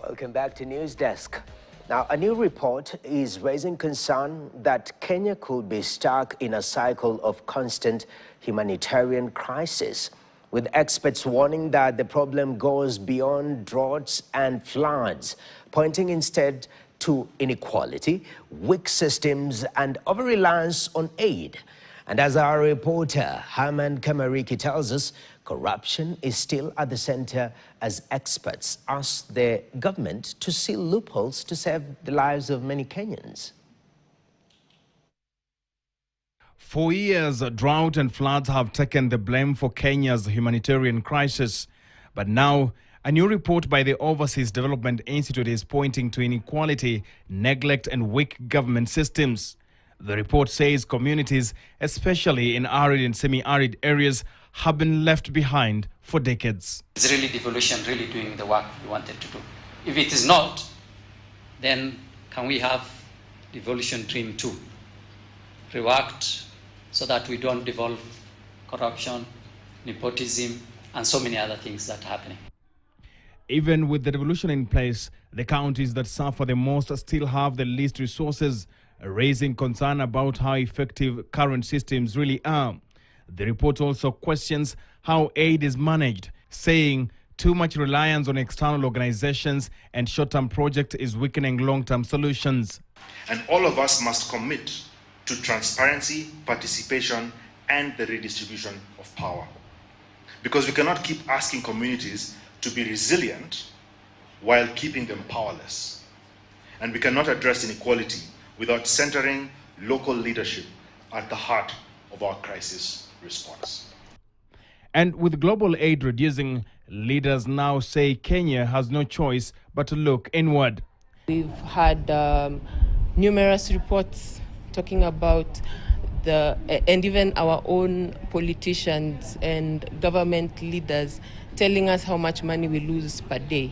Welcome back to News Desk. Now, a new report is raising concern that Kenya could be stuck in a cycle of constant humanitarian crisis, with experts warning that the problem goes beyond droughts and floods, pointing instead to inequality, weak systems, and over-reliance on aid. And as our reporter, Kamariki, tells us, corruption is still at the center as experts ask the government to seal loopholes to save the lives of many Kenyans. For years, drought and floods have taken the blame for Kenya's humanitarian crisis. But now, a new report by the Overseas Development Institute is pointing to inequality, neglect, and weak government systems. The report says communities, especially in arid and semi-arid areas, have been left behind for decades. Is really devolution really doing the work we wanted to do? If it is not, then can we have devolution dream 2? Reworked so that we don't devolve corruption, nepotism, and so many other things that are happening. Even with the devolution in place, the counties that suffer the most still have the least resources, raising concern about how effective current systems really are. The report also questions how aid is managed, saying too much reliance on external organizations and short-term projects is weakening long-term solutions. And all of us must commit to transparency, participation, and the redistribution of power. Because we cannot keep asking communities to be resilient while keeping them powerless. And we cannot address inequality without centering local leadership at the heart of our crisis response. And with global aid reducing, leaders now say Kenya has no choice but to look inward. We've had numerous reports talking about and even our own politicians and government leaders telling us how much money we lose per day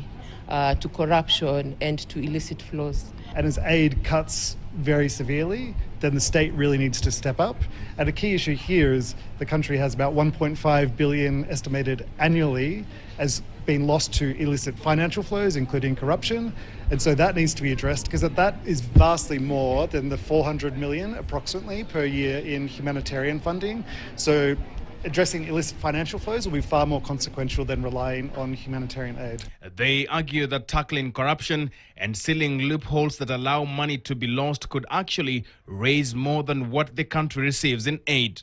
to corruption and to illicit flows. And as aid cuts very severely, then the state really needs to step up. And a key issue here is the country has about 1.5 billion estimated annually as being lost to illicit financial flows, including corruption. And so that needs to be addressed because that is vastly more than the 400 million approximately per year in humanitarian funding. So addressing illicit financial flows will be far more consequential than relying on humanitarian aid. They argue that tackling corruption and sealing loopholes that allow money to be lost could actually raise more than what the country receives in aid.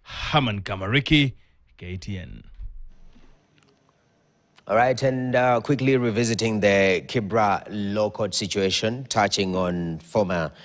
Kamariki, KTN. All right, and quickly revisiting the Kibra law court situation, touching on former